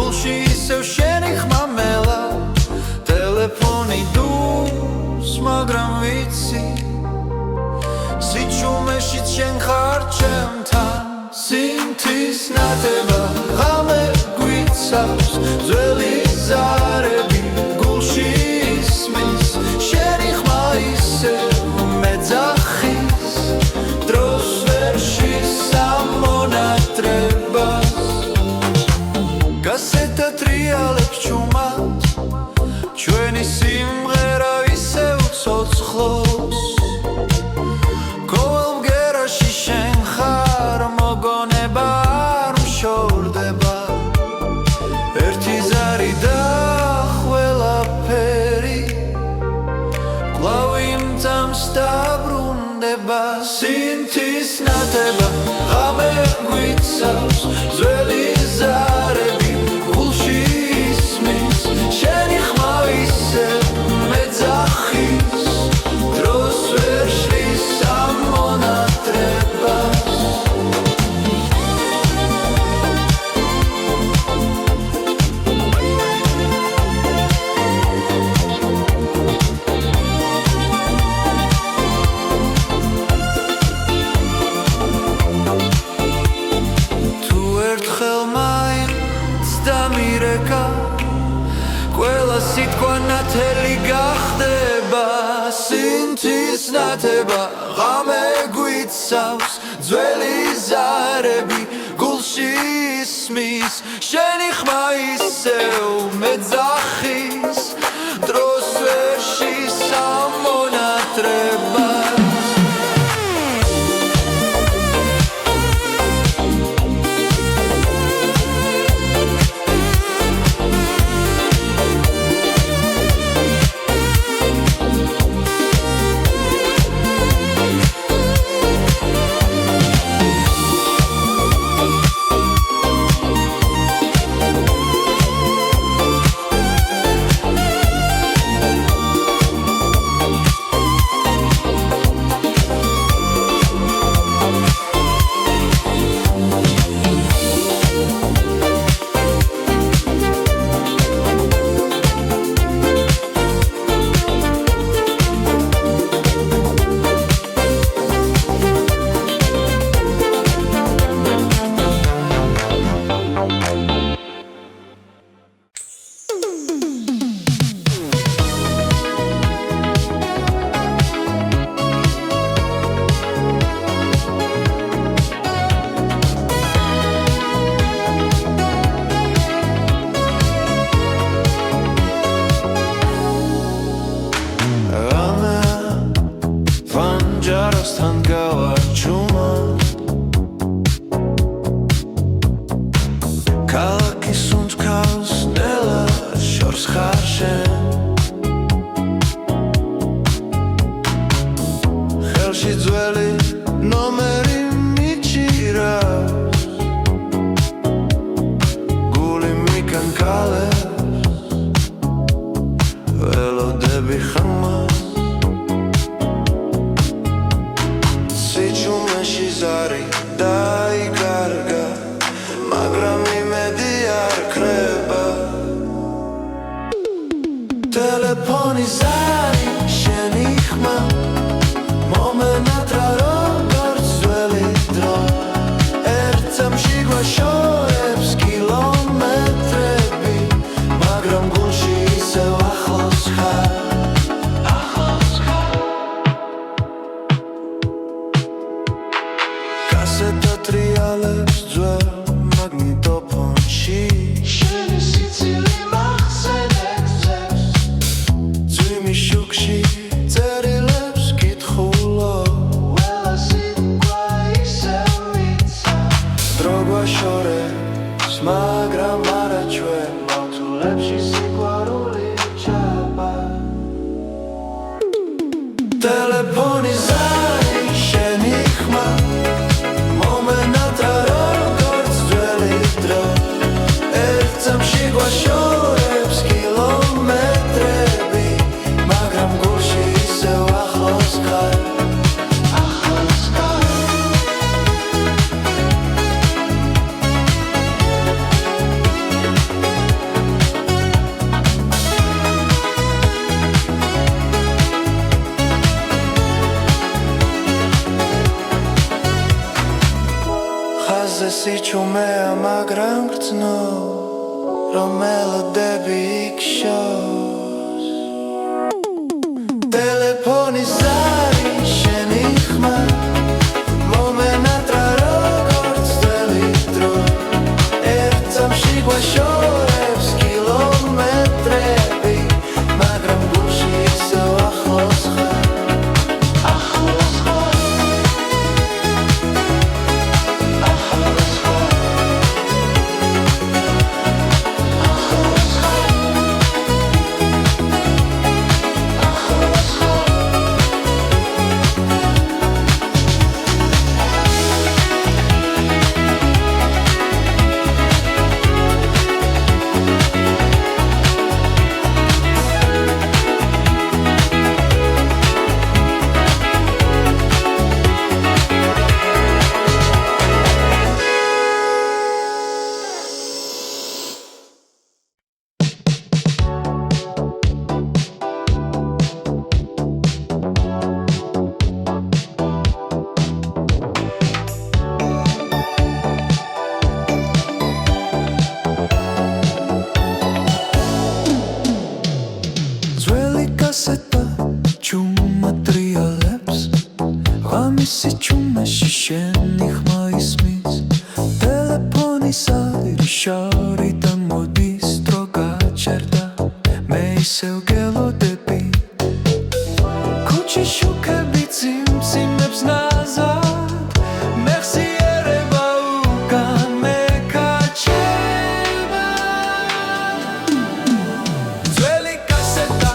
გულში ისევ შენი ხმა მელა ტელეფონი დუს მაგრამ ვიცი სიჩუმეში შენ ხარ ჩემთან სინთის ნათება ღამე გვიცავს ძველი ზარები გულში ისმის შენი ხმა ისევ მეძახის დროს ვერ შესამონატრებას გასეთა ტრიალებს ჩუმად ჩვენი სიმღერა ისევ ცოცხლობს ყოველ ბგერაში შენ ხარ მოგონება არ მშორდება ერთი ზარი და ყველაფერი კვლავ იმძამს დაბრუნდება სინთის ნათება ღამე გვიცავს ძველი ზარები გულში ისმის შენი ხმა ისევ მეძახის დროს ვერ შლის ამონატრებას ყველა სიტყვა ნათელი გახდება სინთის ნათება ღამე გვიცავს ძველი ზარები გულში ისმის შენი ხმა ისევ მეძახის დროს ვერ შესამონატრებას ტელეფონი ზარი შენი ხმა მომენატრა როგორც ძველი დრო ერთამში გვაშორებს კილომეტრები მაგრამ გულში ისევ ახლოს ხარ გასეთა ტრიალებს ძველ მაგნიტოფონში შენი სიცილი მაგრამ არა ჩვენ მავთულებში სიყვარული ჩაბა ტელეფონი ზარი შენი ხმა მომენატრა როგორც ძველი დრო ერთამში გვაშორებს კილომეტრები მაგრამ გულში ისევ ახლოს ხარ ჩუმეა მაგრამ გრძნო რომ მელოდები იქშოს ტელეფონი ზარი შენი ხმა მომენატრა როგორც ძველი დრო ერთ წამში გვაშორებს კილომეტრები მაგრამ გულში ისევ ახლოს ხარ Kaseta čuma triolets Vamisi čumeši šeni hma ismis Telefoni sadiri šaritan modis Droga čerda me isev gelodები Kuchi šukebi cimcimebs nazad Mexiereba ugan mekačeba Zveli kaseta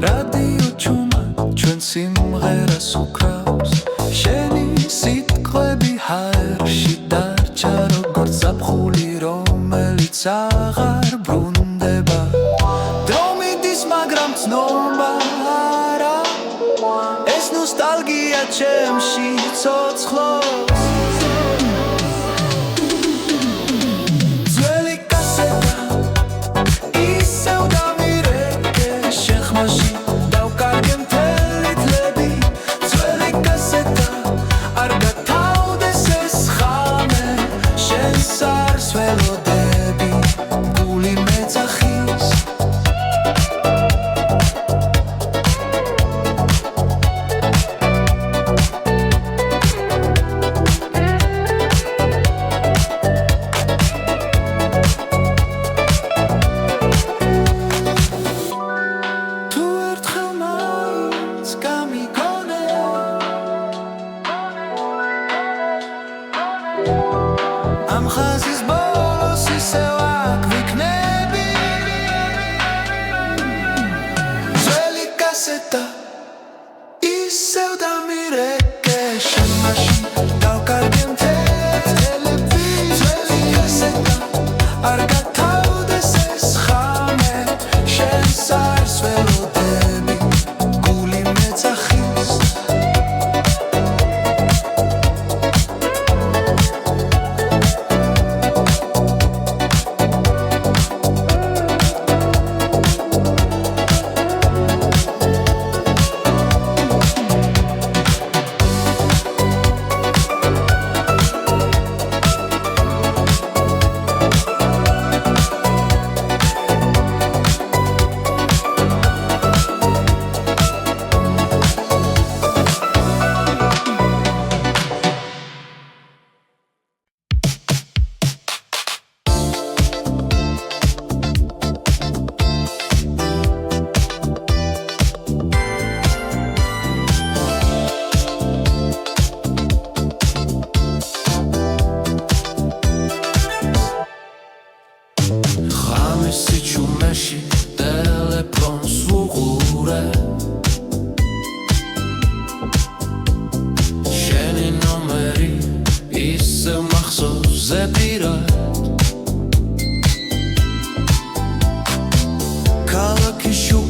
რადიო ჩუმა ჩვენ სიმღერას უკრავს შენი სიტყვები ჰაერში დარჩა როგორც ზაფხული რომელიც აღარ ბრუნდება დრო მიდის მაგრამ ცნობა არა ეს ნოსტალგია ჩემში ცოცხლობს ძველი კასეტა ისევ ამ ხაზის ბოლოს ისევ აქ ვიქნები ძველი კასეტა ისევ დამირეკე შენ მაშინ დავკარგე მთელები ძველი კასეტა არ გათავდეს ეს ხამე შენ სარს ველოდები გული მეძახის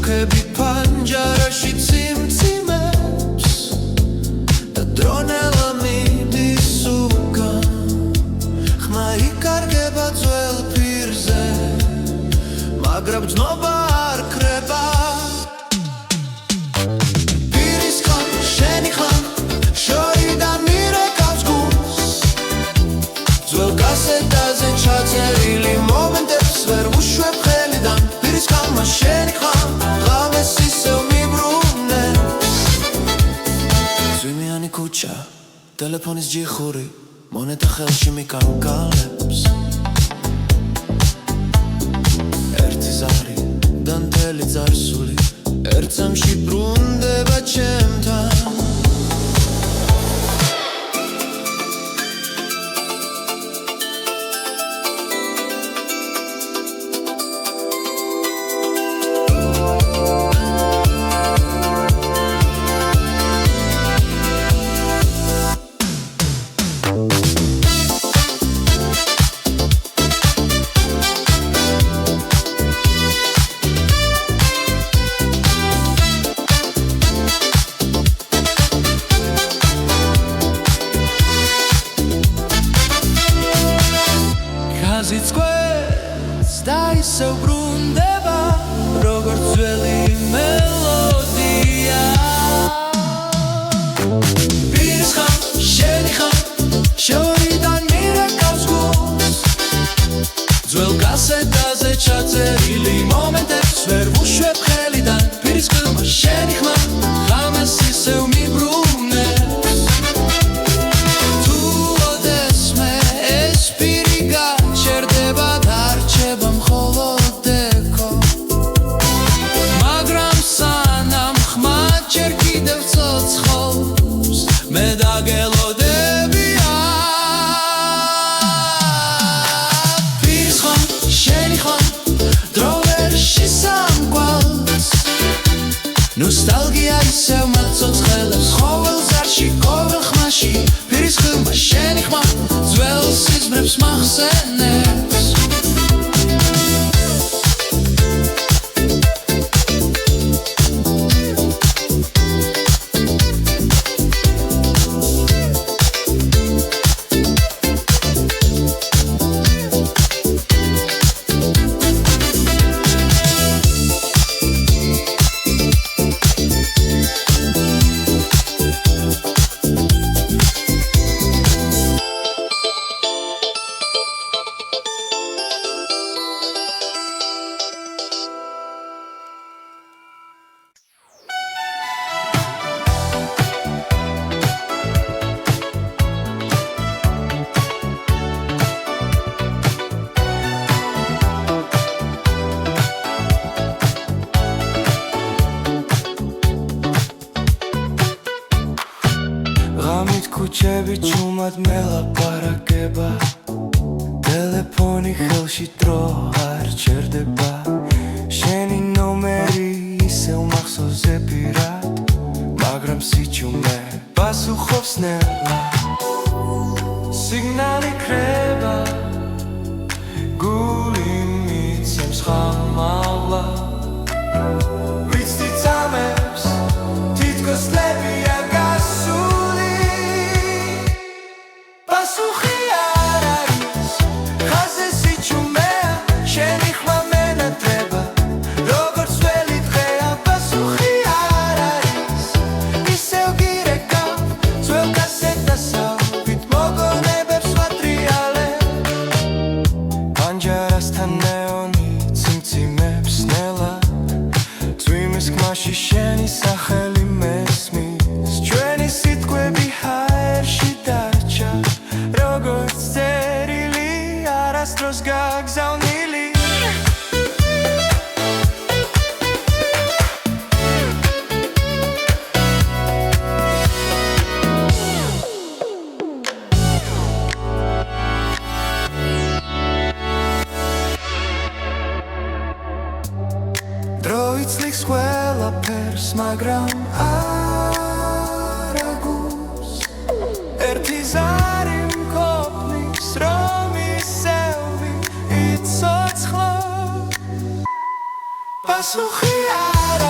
მუქები ფანჯარაში ციმციმებს და დრონელა მიდის უკან ხმა იკარგება ძველ პირზე მაგრამ ძნობა არ ქრება პირის ხან შენი ხან შორიდან მირეკავს გულს ძველ კასეტაზე ჩაწერილი მომენტებს ვერ ვუშვებ ხელიდან პირის ხან შენი ხან ღამეს ისევ მიბრუნებს ძვიმიანი ქუჩა ტელეფონის ჯიხური მონეტა ხელში მიკარგალებს ერთი ზარი და მთელი წარსული ერთ წამში ბრუნდება ჩემთან ზიცკვეთს და ისევ ბრუნდება როგორც ძველი მელოდია პირის ხან შენი ხან შორიდან მირეკავს გულს ძველ კასეტაზე ჩაწერილი მომენტებს ვერ ვუშვებ ხელიდან პირის ხან შენი ხან ღამეს ისევ მიბრუნებს თუ ოდესმე ეს პირი გაჩერდება დარჩება მხოლოდ ეკო მაგრამ სანამ ხმა ჯერ კიდევ ცოცხლობს მე დაგელოდებია პირის ხან შენი ხან დრო ვერ შესამკვალს ნოსტალგია ისევ მაცოცხლებს ყოველ ზარში ყოველ ხმაში პირის ხან შენი ხმა ძველ სიზმრებს მახსენებს ღამით ქუჩები ჩუმად მელაპარაკება ტელეფონი ხელში დრო არ ჩერდება შენი ნომერი ისევ მახსოვს ზეპირად მაგრამ სიჩუმე პასუხობს ნელა სიგნალი ქრება გული მიცემს ხამალა ვიცი წამებს თითქოს ლებია პასუხი არ არის ხაზე სიჩუმეა შენი ხმა მენატრება როგორც ძველი დღეა პასუხი არ არის ისევ გირეკავ ძველ კასეტასავით მოგონებებს ვატრიალებ პანჯარასთან ნეონი ციმციმებს ნელა ძვიმის ხმაში შენი სახელი მესმის ჩვენი სიტყვები ჰაერში დარჩა როგორც წერილი არასდროს გაგზავნილი დრო იცლიქს ყველაფერს მაგრამ არ აგულს ერთი ზარი მყოფნის რომ ისევ იცოცხლო პასუხი არ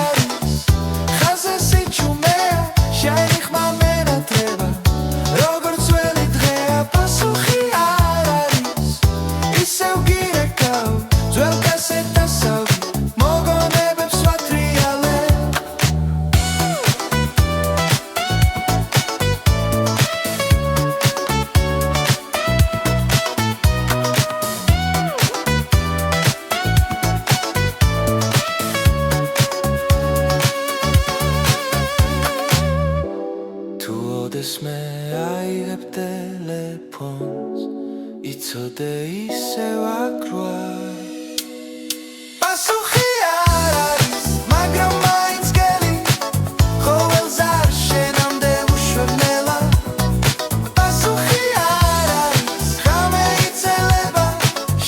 ისევ გირეკავ ძველ კასეტასავ მოგონებებს ვატრიალებ მე აიღებ ტელეფონს იცოდე ისევ აკრვა პასუხი არ არის მაგრამ მაინც გელი ყოველს არ შენამდე უშვებნელა პასუხი არ არის ხამე იცელება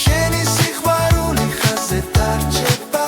შენი სიყვარული ხაზზე დარჩება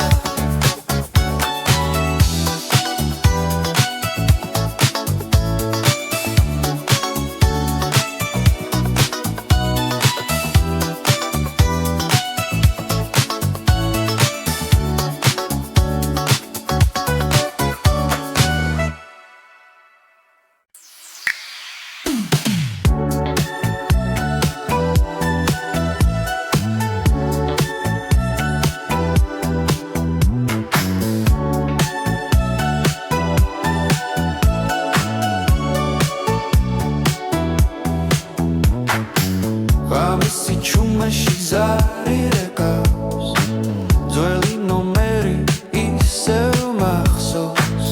Ramisi čumaši zarirekaus Dzveli nomeri isev mahsos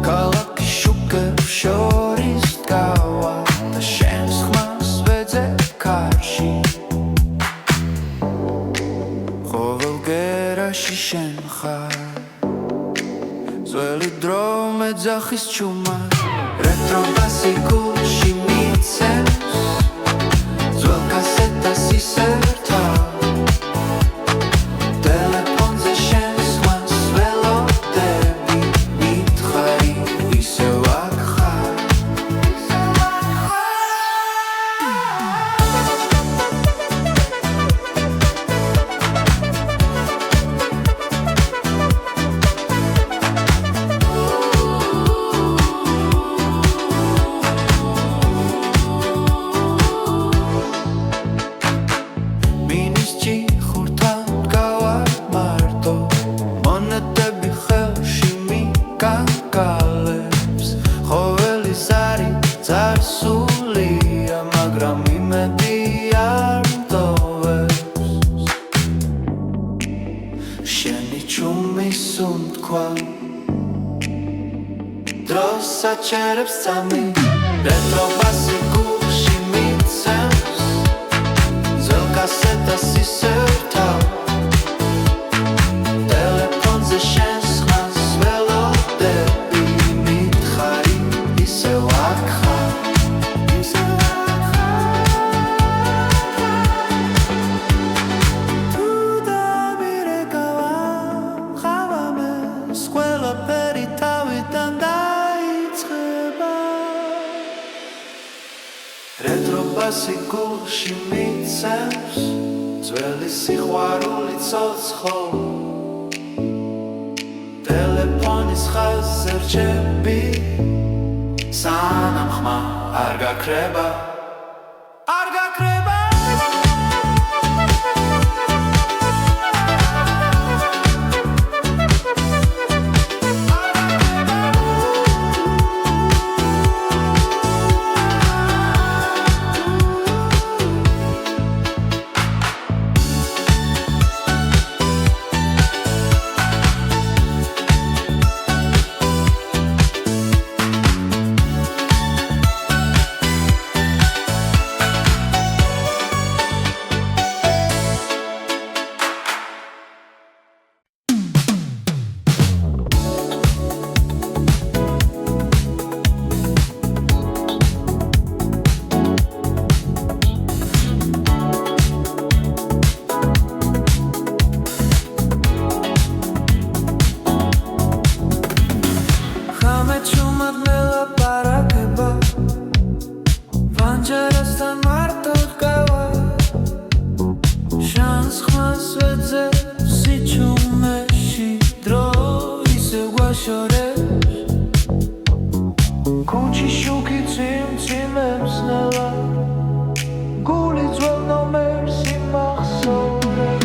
Kalaki šuker šoris tkava Ta šens xmas vedze karši Qovel geraši šen xar Dzveli drome dzaxis čumas Retro basi gulši mitsevs Ძველ კასეტას ისერთავ ტელეფონზე შენს ხმას ველოდები მითხარი ისევ აქ ხარ Zarsulia, მაგრამ იმედი არ მტოვებს შენი ჩუმის უთქვა დროს საჩერებს წამი რეტრო ბასი გულში მიცემს ძველ კასეტას ისერთავ ტელეფონზე შენს ხმას ველოდები მითხარი ისევ აქ ხარ Retro basi gulshi mitsevs Dzveli sixvaruli tsotsxol Telefonis xazze rčebi Sanam xma ar gakreba Ar gakreba Guli dzwell no mercy machsore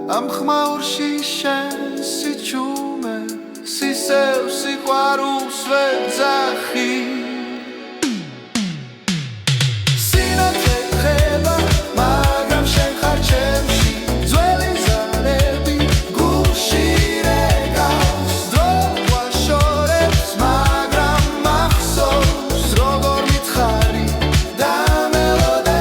ამ ხმაურში შენ სიჩუმე სისევ სიყვარულს ვეძახი სინათლე ხება მაგრამ შენ ხარ ჩემში ძველი ზარები გულში რეკავს დრო გვაშორებს მაგრამ მახსოვს როგორ მითხარი დამელოდე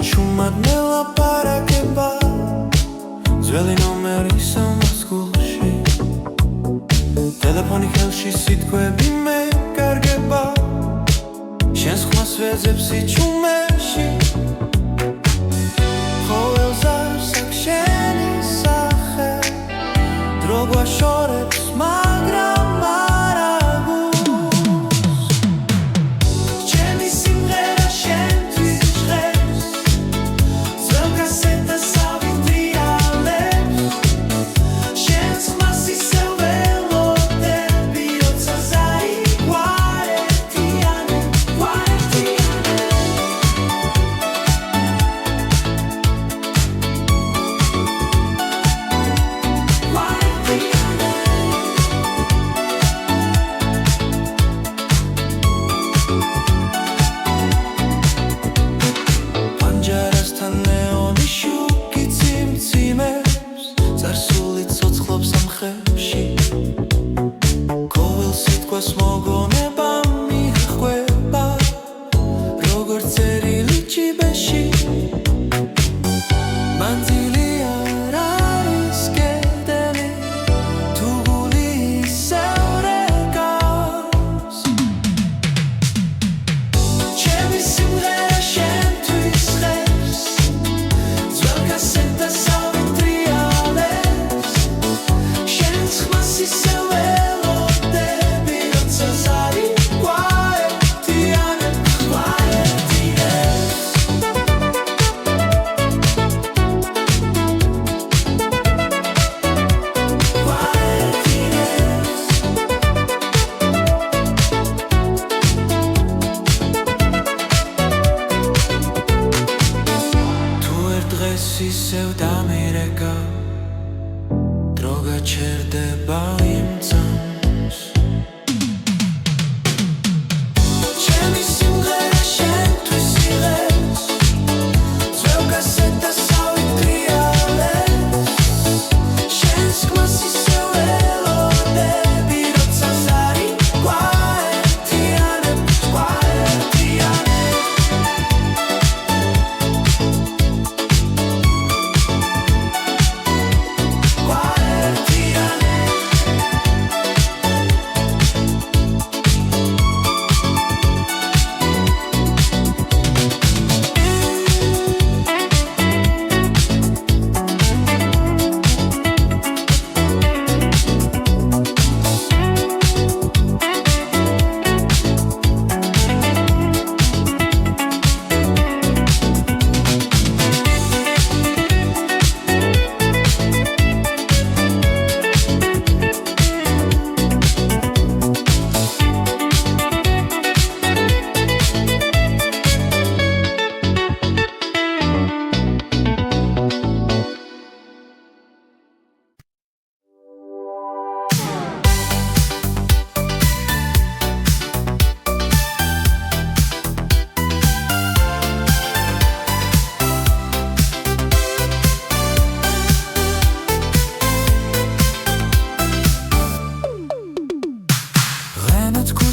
ჩუმად მელაპარაკება ძველი ნომერი სამას გულში ტელეფონი ხელში სიტყვები მეკარგება შენს ხმას ვეძებ სიჩუმეში ყოველ ზარს აქ შენი სახე დრო გვაშორებს მაგრამ მოგონება მიხვება როგორც წერილი ჭიბეში მანძილი არ არის კედელი თუ გული ისევ რეკავს ჩემი სიმღერა შენთვის ხერს ძველ კასეტას ავიტრიალებს შენს ხმას ისევ ველოდები როცა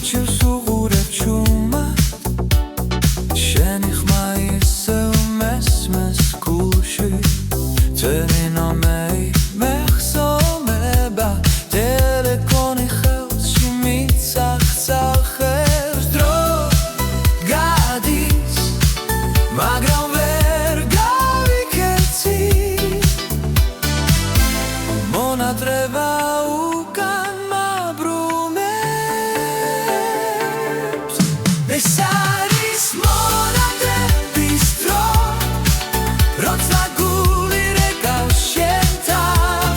მორჩილს უყურებ ჩუმად შენი ხმა ისევ მესმეს გულში твои номери მეხსოვნება ტელეფონი ხელში მიცახცახებს დრო გადის მაგრამ ვერ გავიქცე მონატრება უკან მაბრუნებს ეს არის მონატრების დრო როცა გული რეკავს შენთან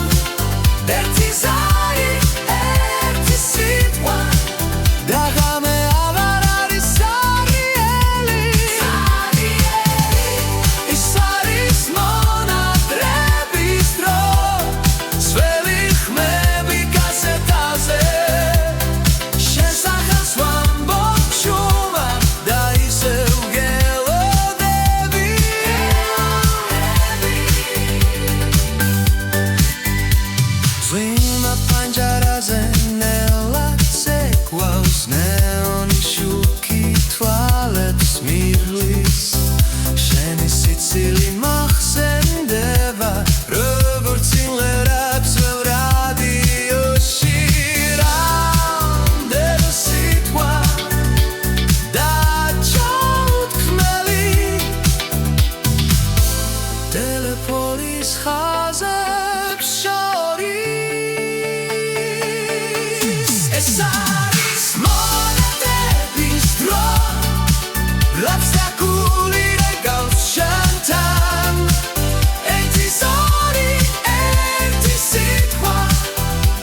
ერთი ზარი ერთი სიტყვა და ღამე აღარ არის სარიელი ეს არის მონატრების დრო სველი ხმები კასეტაზე შენ სახელს ვამბობ ჩუმად და ისევ გელოდები ზვიმა პანჯარაზე ნელად ცეკვავს ნეონი შუქი თვალებს მირლის შენი სიცილი მახსენდება როგორც სიმღერებს ველრადიოში რამდენი სიტყვა დაჩაუთქმელი ტელეფონის ხაზებს შორის ეს არის მონატრების დრო როცა გული რეკავს შენთან ერთი ზარი ერთი სიტყვა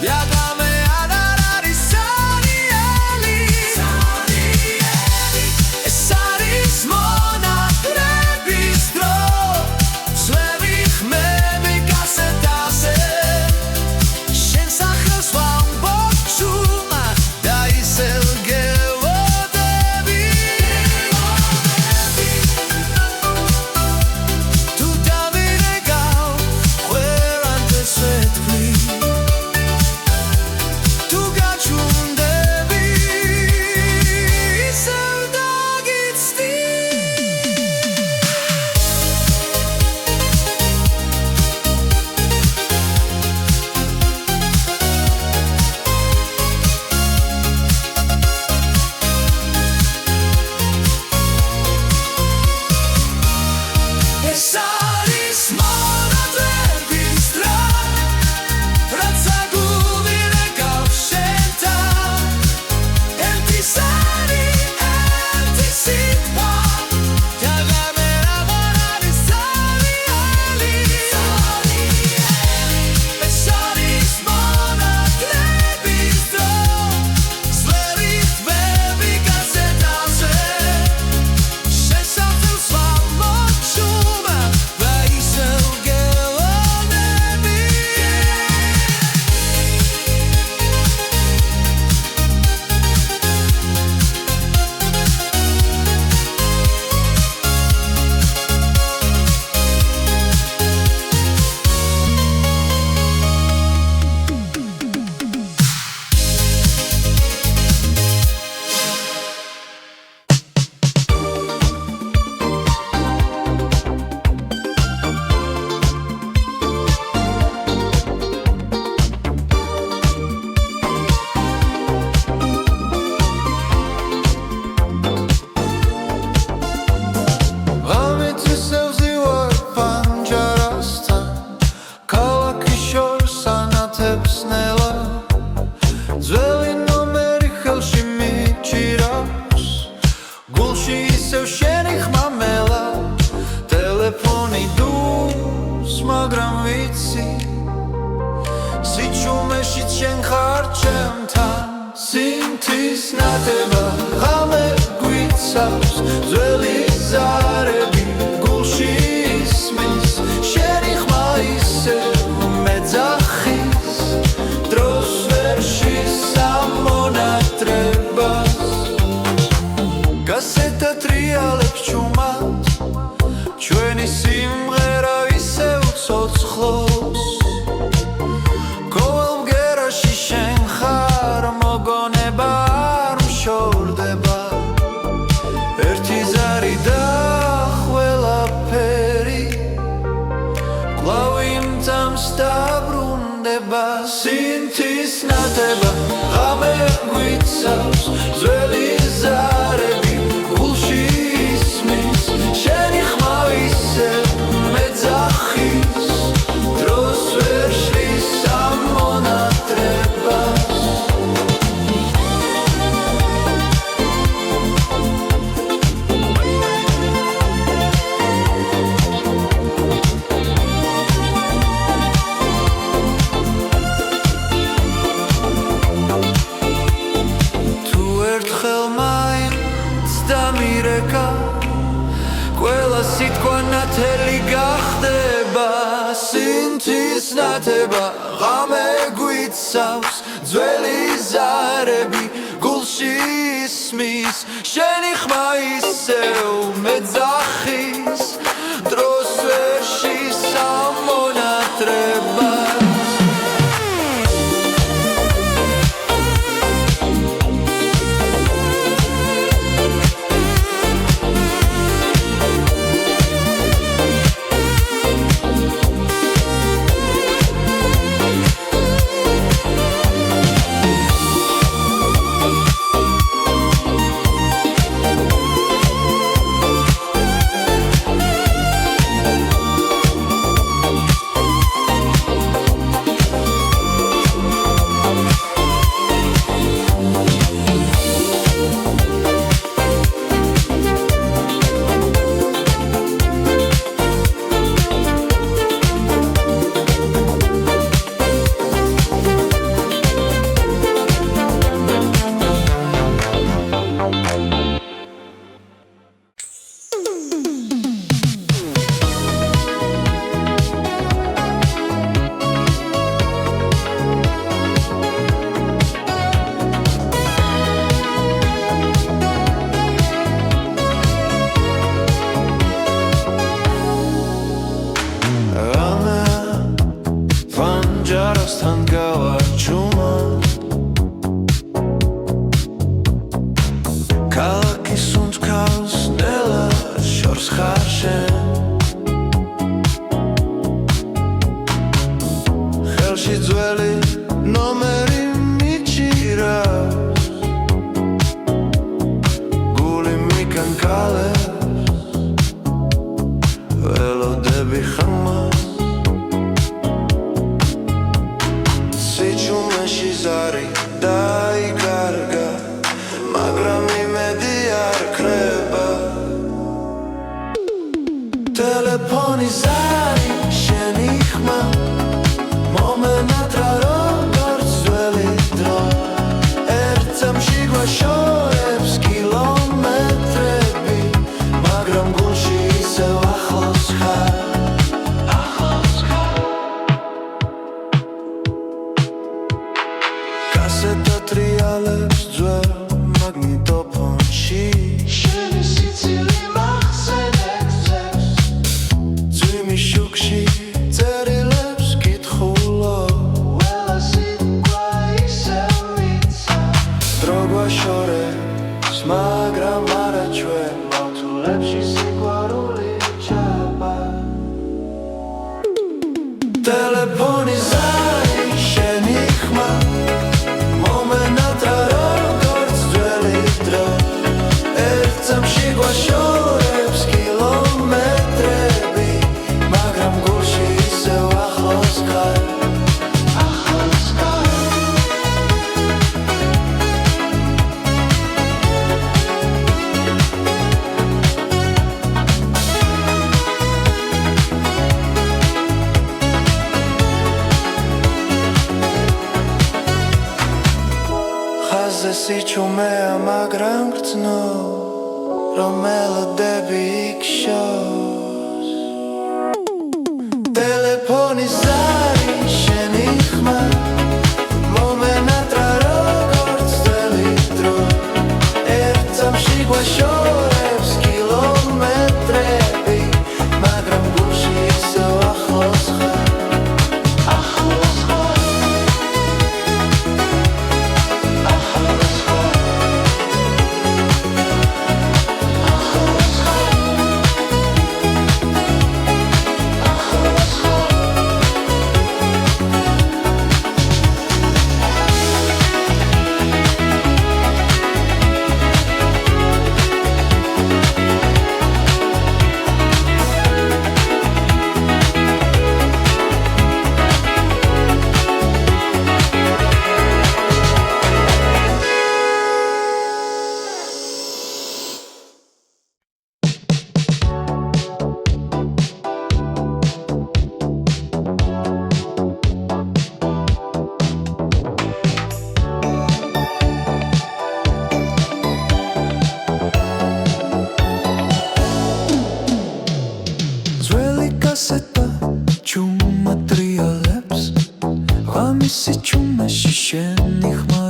და ღამე აღარ არის სარიელი ეს არის მონატრების დრო სველი ხმები კასეტაზე შენ სახელს ვამბობ ჩუმად და ისევ გელოდები თუ დავირეკავ ყველანთე სვეტყვი თუ გაჩვენდები ისევ დაგიცდი ეს არის მონატრების დრო როცა გული რეკავს შენთან ერთი ზარი ერთი სიტყვა და ღამე აღარ არის სარიელი ეს არის მონატრების დრო სველი ხმები კასეტაზე შენ სახელს ვამბობ ჩუმად და ისევ გელოდები ღამით ისევ ზივარ პანჯარასთან ქალაქის შორს ანათებს ნელა ძველი ნომერი ხელში მიჭირავს გულში ისევ შენი ხმა მელა ტელეფონი დურს მაგრამ ვიცი სიჩუმეშიც შენ ხარ ჩემთან სინთის ნათება ღამე გვიცავს ძველი ზარები გულში ისმის შენი ხმა ისევ მეძახის დროს ვერ შესამონატრებას კასეტა ტრიალებს ჩუმად ჩვენი სიმღერა ისევ ცოცხლობს ყოველ მგერაში შენ ხარ მოგონება არ მშო გვიცავს ძველი ზარები გულში ისმის შენი ხმა ისევ მეძახის დროს ვერ შლის ამ მონატრებას ყველა სიტყვა ნათელი გახდება სინთის ნათება ღამე გვიცავს ძველი ზარები გულში ისმის შენი ხმა ისევ მეძახის დროს ვერ შლის ამ მონატრებას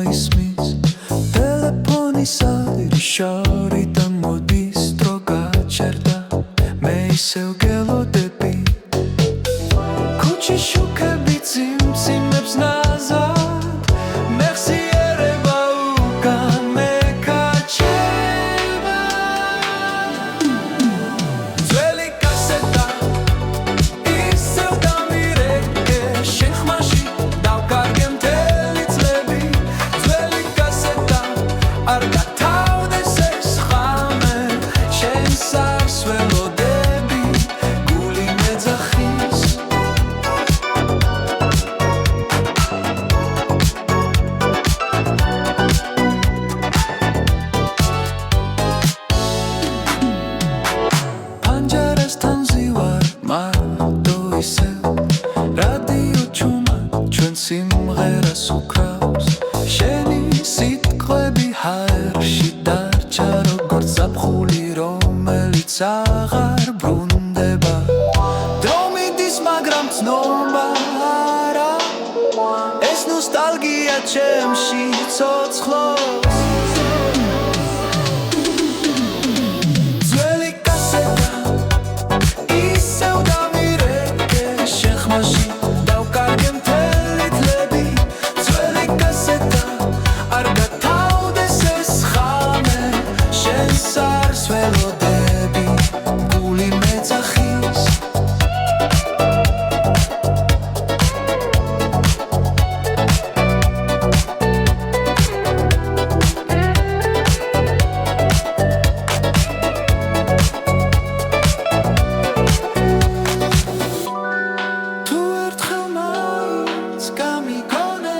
ismis telefonis ari შორიდან მოდის დრო გაჩერდა მე ისევ გელოდები ქუჩის შუქები წიმწიმებს ნაზად მეხსიერება უკან მეკაჩება ძველი კასეტა ისევ დამირეკე შენ ხმაში დავკარგე მთელი წლები ძველი კასეტა არ გათავდეს ეს ხამე შენს არს ველოდები გული მეძახის პანჯარასთან ზივარ მარტო ისევ რადიო ჩუმა ჩვენ სიმღერას უკრავს შენი სიტყვები ჰაერში დარჩა როგორც ზაფხული რომელიც აღარ ბრუნდება დრო მიდის მაგრამ ცნობა არა ეს ნოსტალგია ჩემში ცოცხლობს ძველი კასეტა ისევ დამირეკე შენ ხმაში დავკარგე მთელი წლები ძველი კასეტა არ გათავდეს ეს ხამე შენს არს ველოდები გული მეძახის თუ ერთხელ მაინც გამიგონე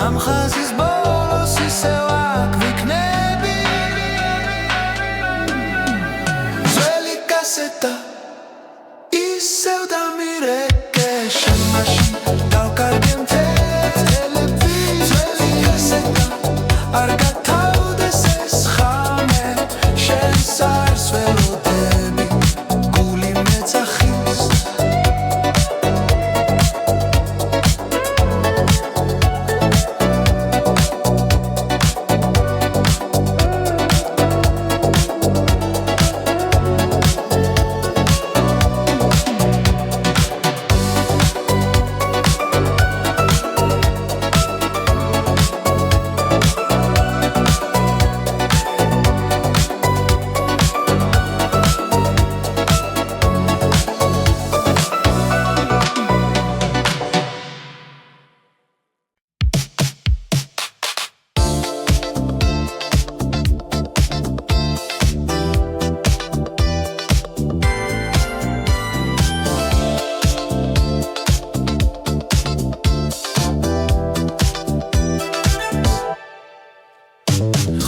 ამ ხაზის ბოლოს ისევ აქ ვიქნები ძველი კასეტა ისევ დამირეკე შენ მაშინ დავკარგე მთელი წლები ძველი კასეტა არ გათავდეს ეს ხამე შენს არს ველოდები გული მეძახის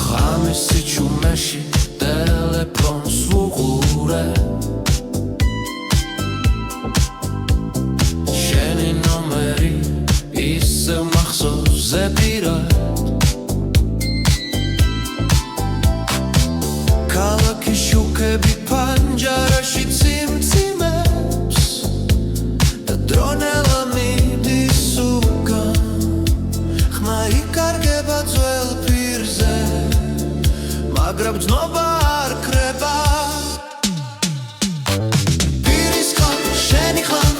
ღამის სიჩუმეში ტელეფონს ვუყურე შენი ნომერი ისევ მახსოვს ზეპირად ქალაქის შუქები პანჯარაში წიმწიმებს და დრონელა მიდის უკან ხმა იკარგება ძველ პირზე მაგრამ ძნობა არ კრება პირის ხან შენი ხან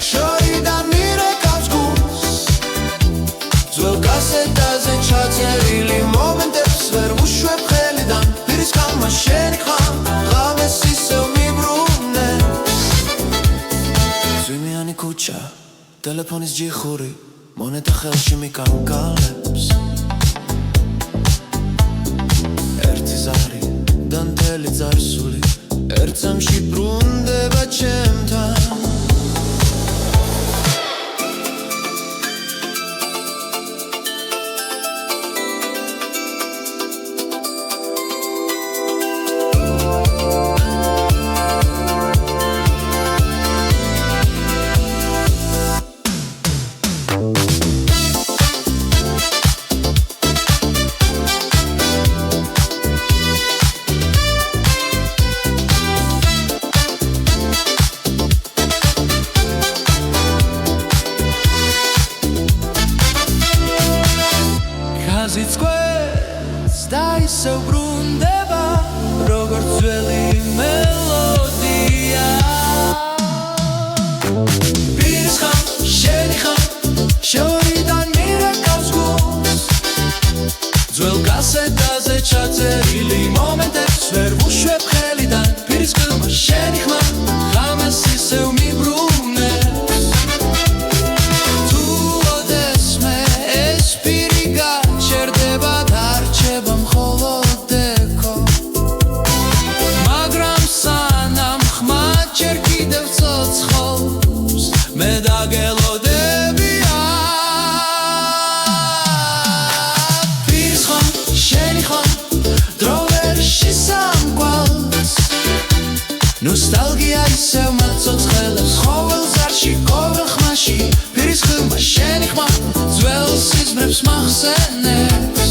შორიდან მირეკავს გულს ძველ კასეტაზე ჩაწერილი მომენტებს ვერ ვუშვებ ხელიდან პირის ხანმა შენი ხან ღამეს ისევ მიბრუნებს ზვიმიანი ქუჩა ტელეფონის ჯიხური მონეტა ხელში მიკანკალებს ერთი ზარი და მთელი წარსული ერთ წამში ბრუნდება ჩემთან ხაზიც კვეთს და ისევ ბრუნდება როგორც ძველი მელოდია პირის ხარ შენი ხარ შორიდან მირეკავს გულს ძველ კასეტაზე ჩაწერილი მომენტებს ვერ ვუშვებ ხელიდან პირის ხმა შენი ხმა ღამეს ისევ მიბრუნებს თუ ოდესმე ეს პირი გაჩერდება დარჩება მხოლოდ ეკო მაგრამ სანამ ხმა ჯერ კიდევ ცოცხლობს მე დაგელოდებია პირის ხმა შენი ხმა დრო ვერ შესამკვალს ნოსტალგია ისევ მაცოცხლებს ყოველ ზარში ყოველ ხმაში პირის ხმა შენი ხმა ძველ სიზმრებს მახსენებს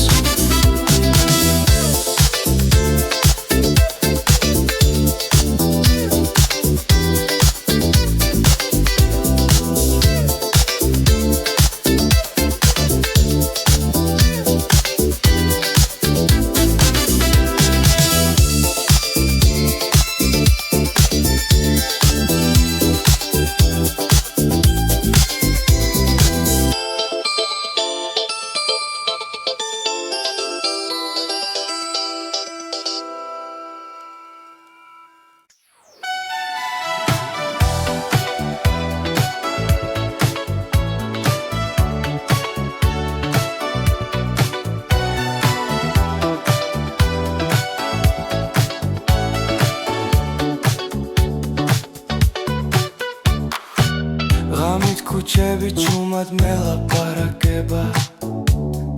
ქუჩები ჩუმად მელაპარაკება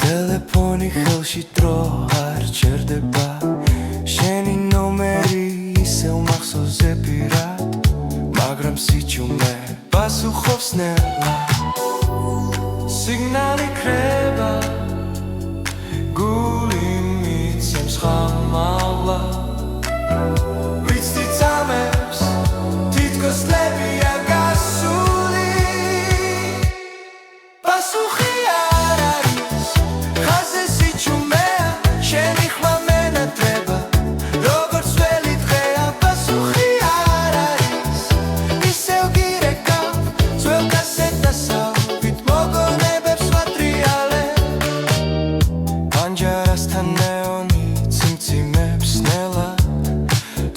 ტელეფონი ხელში დრო არ ჩერდება შენი ნომერი ისევ მახსოვზე პირად მაგრამ სიჩუმე პასუხობს ნელა სიგნალი ქრება გული მიცემს ხამალა ვიციცამებს თითქოს ლებია გასული პასუხი არ არის ხაზე სიჩუმეა შენი ხმა მენატრება როგორც ველი დღეა პასუხი არ არის ისევ გირეკავ ძველ კასეტასავით მოგონებებს ვატრიალებ ანჯარასთან ნეონი ციმციმებს ნელა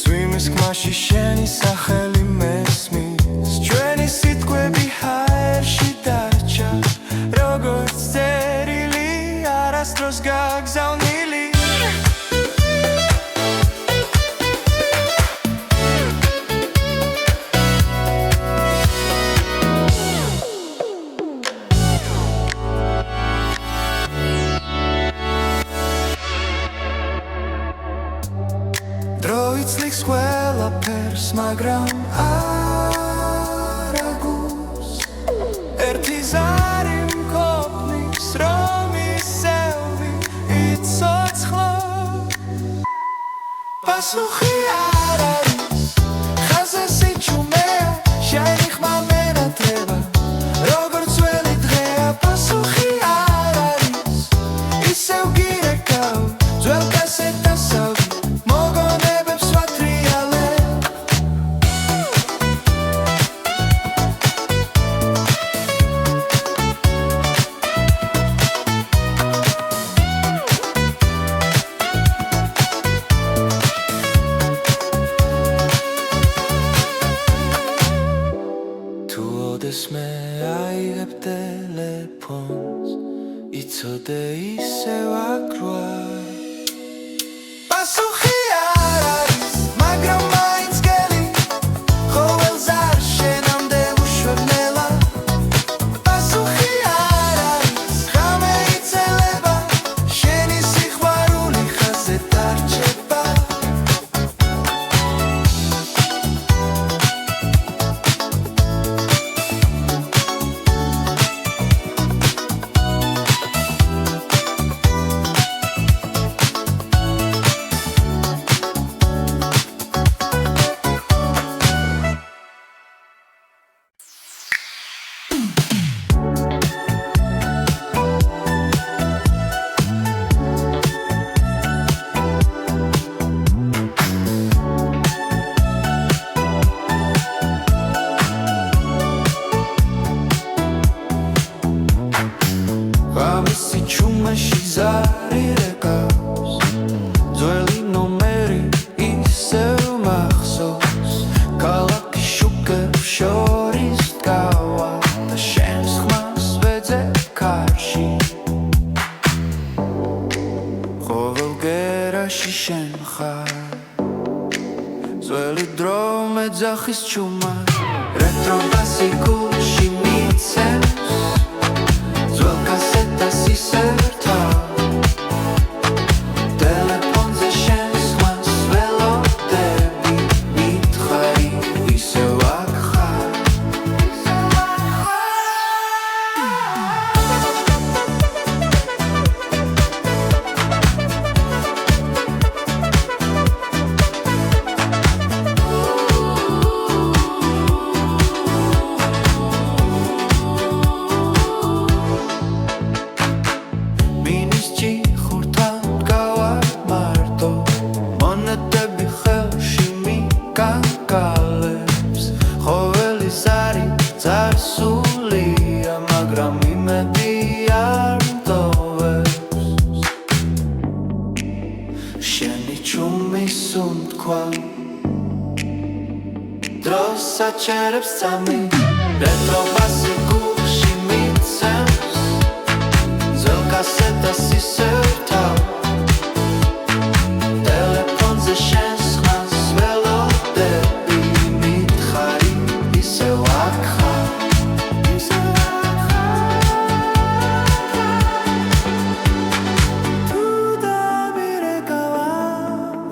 წვიმის ხმაში შენი სახელი მესმის ჩვენი სიტყვები ჰაერში დარჩა როგორც წერილი არასდროს გაგზავნილი დრო იცლიქს ყველაფერს მაგრამ არ აგულს ერთი ზარი მყოფნის რომ ისევ იცოცხლო პასუხი არ არის ხაზე სიჩუმეა შენი ხმა მენატრება როგორც ველი დღეა პასუხი არ არის ისევ გირეკავ ძველ კასეტასავით მოგონებებს ვატრიალებ თუ ოდესმე აიღებ ტელეფონს იცოდე ისევ აქროა პასუხი არ არის მაგრამ მაინც გელი ყოველ ზარ შენამდე ვუშვებ ნელა პასუხი არ არის ღამე იცელება შენი სიყვარული ხაზე დარჩება ღამისი ჩუმაში ზარი რეკავს ძველი ნომერი ისევ მახსოვს ქალაქის შუქებს შორის დგავა და შენს ხმას ვეძებ კარში ყოველ გერაში შენ ხარ ძველი დრო მეძახის ჩუმა რეტრობასი გულში მიცემს ძველ კასეტას ისერთა ტელეფონზე შენს ხმას ველოდები მითხარი ისევ აქ ხარ მინის ჭიხურთან დგავარ მარტო მონეტები ხელში მიკანკალებს ყოველი ზარი წარსულია მაგრამ იმედი არ მტოვებს შენი ჩუმის უთქვა დროს საჩერებს წამი რეტრობასი გულში მიცემს ძველ კასეტას ისერთა ტელეფონზე შენს ხმას ველოდები მითხარი ისევ აქ ხარ თუ დამირეკავა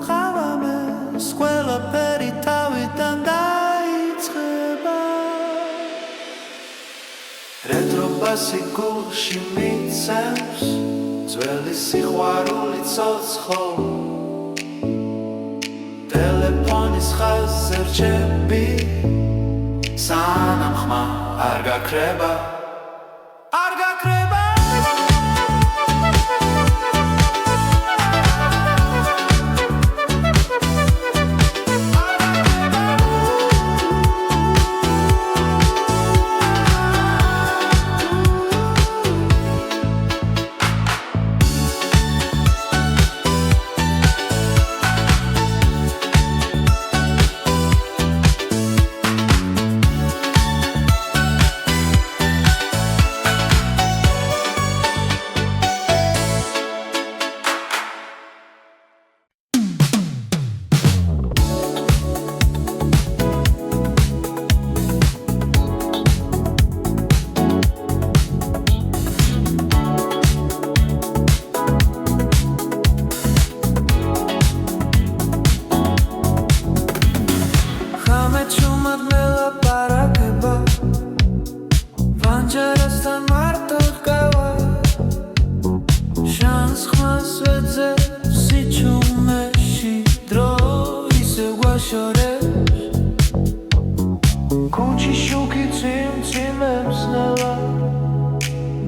ხავამეს ყველაფერი თავიდან დაიწყება რეტრობასი გულში მიცემს ძველი სიყვარული ცოცხლ ტელეფონის ხაზზე რჩები სანამ ხმა არ გაქრება არ გაქრება ხამე ჩუმად მელაპარაკება ვანჯარასთან მარტო დგავა შანს ხმას ვეძებ სიჩუმეში დრო ისევ გვაშორებს ქუჩის შუქი ციმციმებს ნელა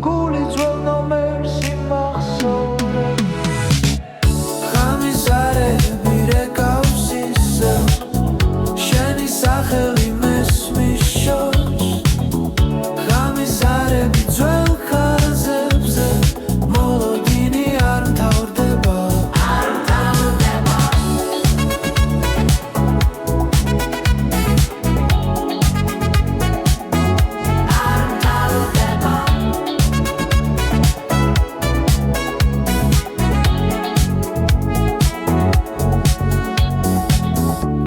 გული ძველ ნომერს იმახსოვრებს ღამის ზარები რეკავს ისევ შენი სახელი მესმის შორს ღამის ზარები ძველ ხაზებზე მოლოდინი არ მთავრდება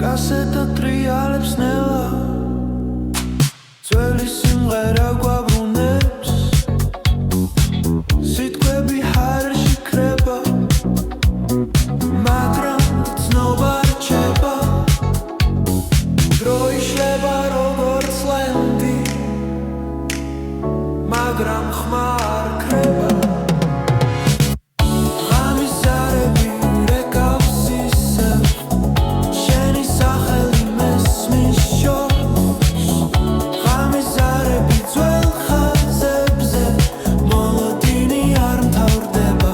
კასეტა ტრიალებს ნელა ძველი სიმღერა გვაბრუნებს სიტყვები ჰარში ქრება მაგრამ ცნობა რჩება დრო იშლება როგორც ლენდი მაგრამ ხმა არ ქრება ღამის ზარები რეკავს ისევ შენი სახელი მესმის შორს ღამის ზარები ძველ ხაზებზე მოლოდინი არ მთავრდება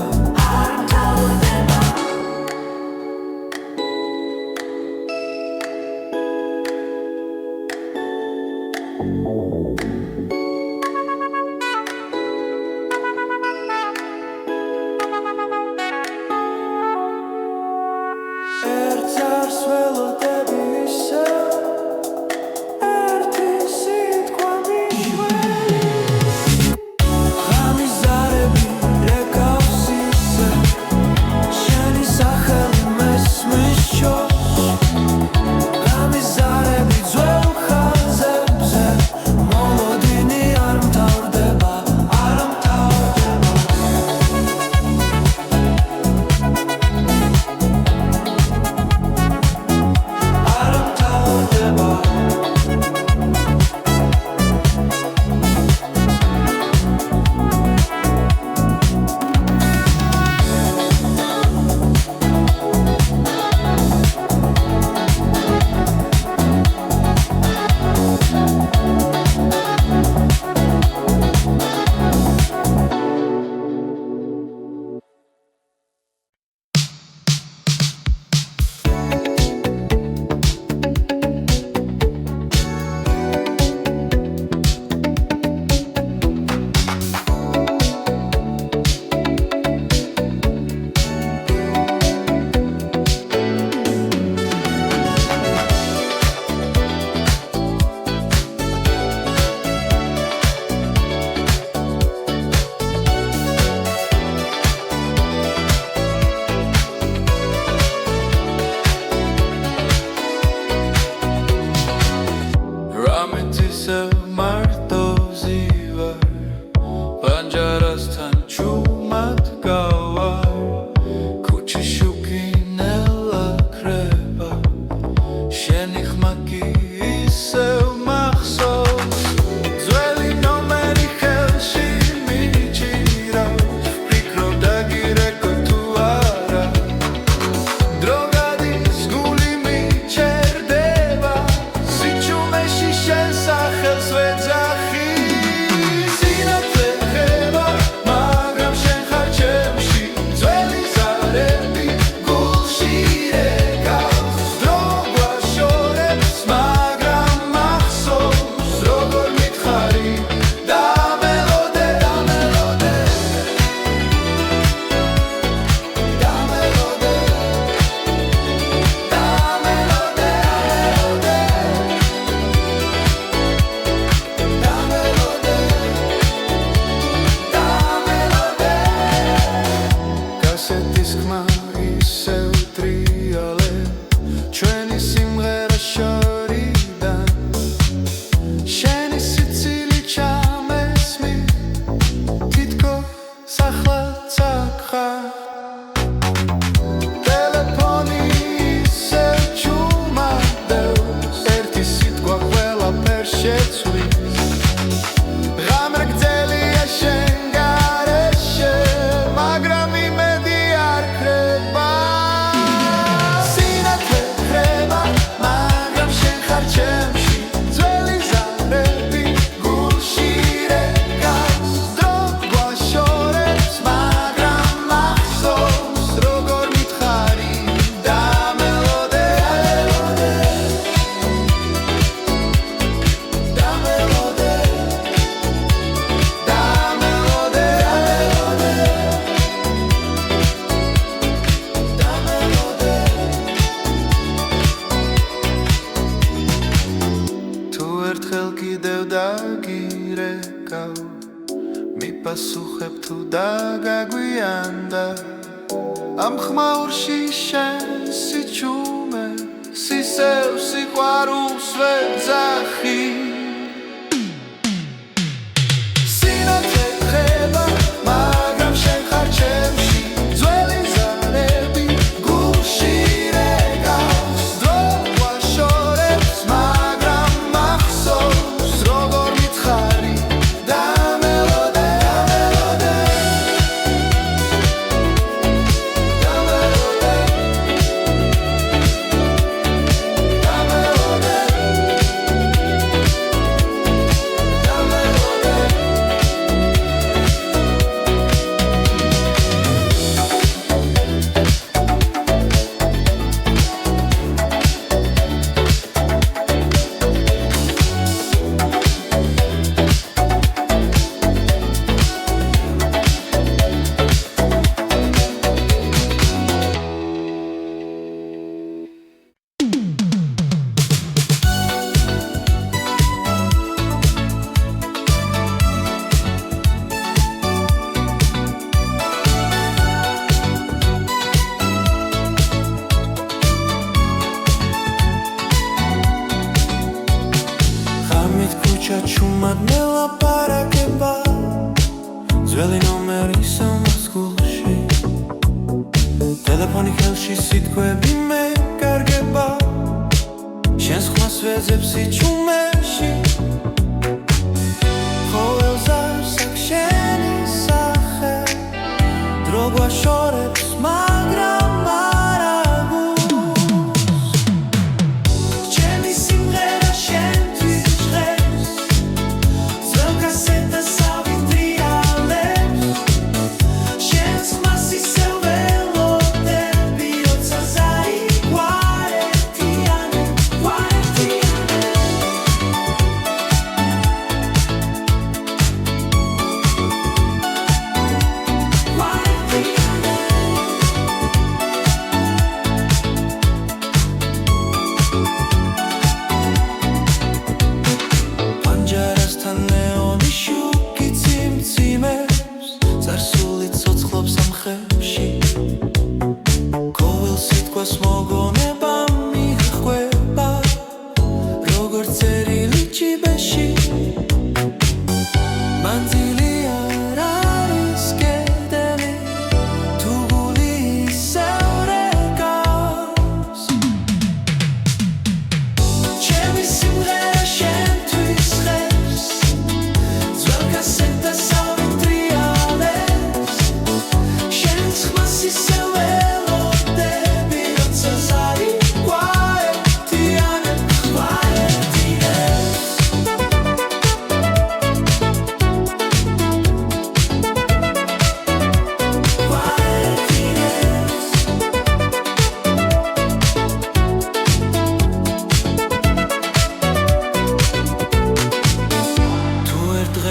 მიპასუხებ თუ დაგაგვიანდა ამ ხმაურში შენ სიჩუმე სისევ სიყვარულს ვეძახი სინათლე ხება მაგრამ შენ ხარ ჩემში ძველი ზარები გულში რეგავს დრო ვაშორებს მაგრამ მახსოვს როგორ მითხარი და მელოდე ჩუმად მელაპარაკება ძველი ნომერი სამას გულში ტელეფონი ხელში სიტყვები მეკარგება შენს ხმას ვეძებ სიჩუმეში ყოველ ზარს აქ შენი სახე დრო გვაშორებს მაგრამ არა გულს ჩემი სიმღერა შენთვის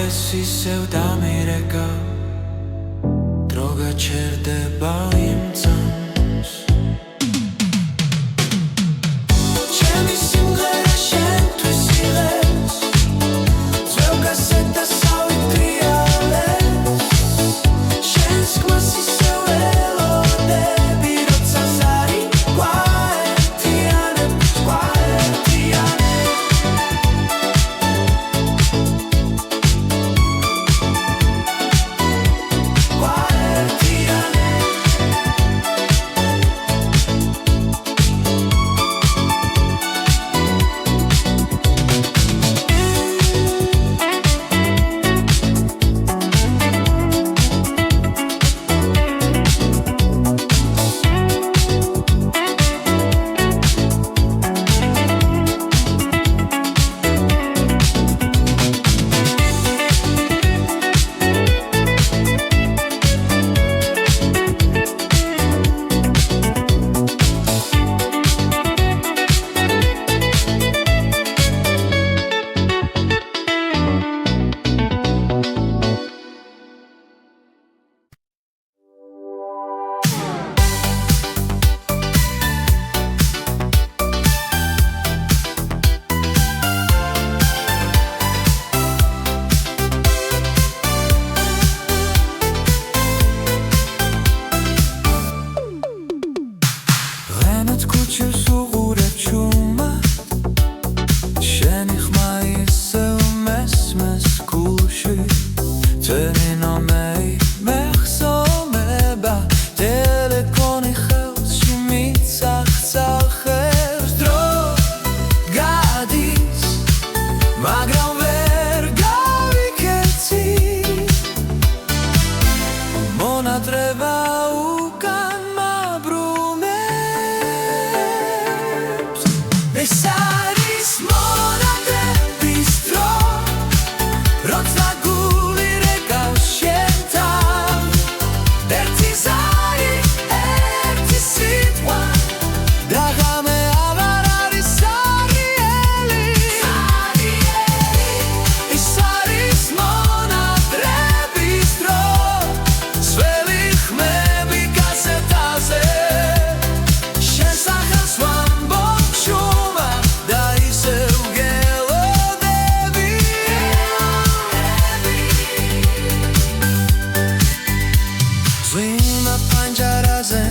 ჟღერს ისევ დამირეკა დრო გაჩერდება იმ წამს ჩემი სიმღერა შენთვის იღებს ძველ კასეტას ავიტრიალებს შენს ხმას ისევ ელოდები როცა ზარი გვაერთიანებს Tveni nomeri mehsomeba Telekoni ხელში მიცახცახებს დრო გადის მაგრამ ვერ გავიქეცი მონატრება უკან მაბრუნებს ეს არის მონატრების დრო როცა გული რეკავს შენთან ერთი ზარი ერთი სიტყვა და ღამე აღარ არის სარიელი ეს არის მონატრების დრო ძველი ხმები კასეტაზე შენ სახელს ვამბობ ჩუმად და ისევ გელოდები ზვიმა პანჯარაზე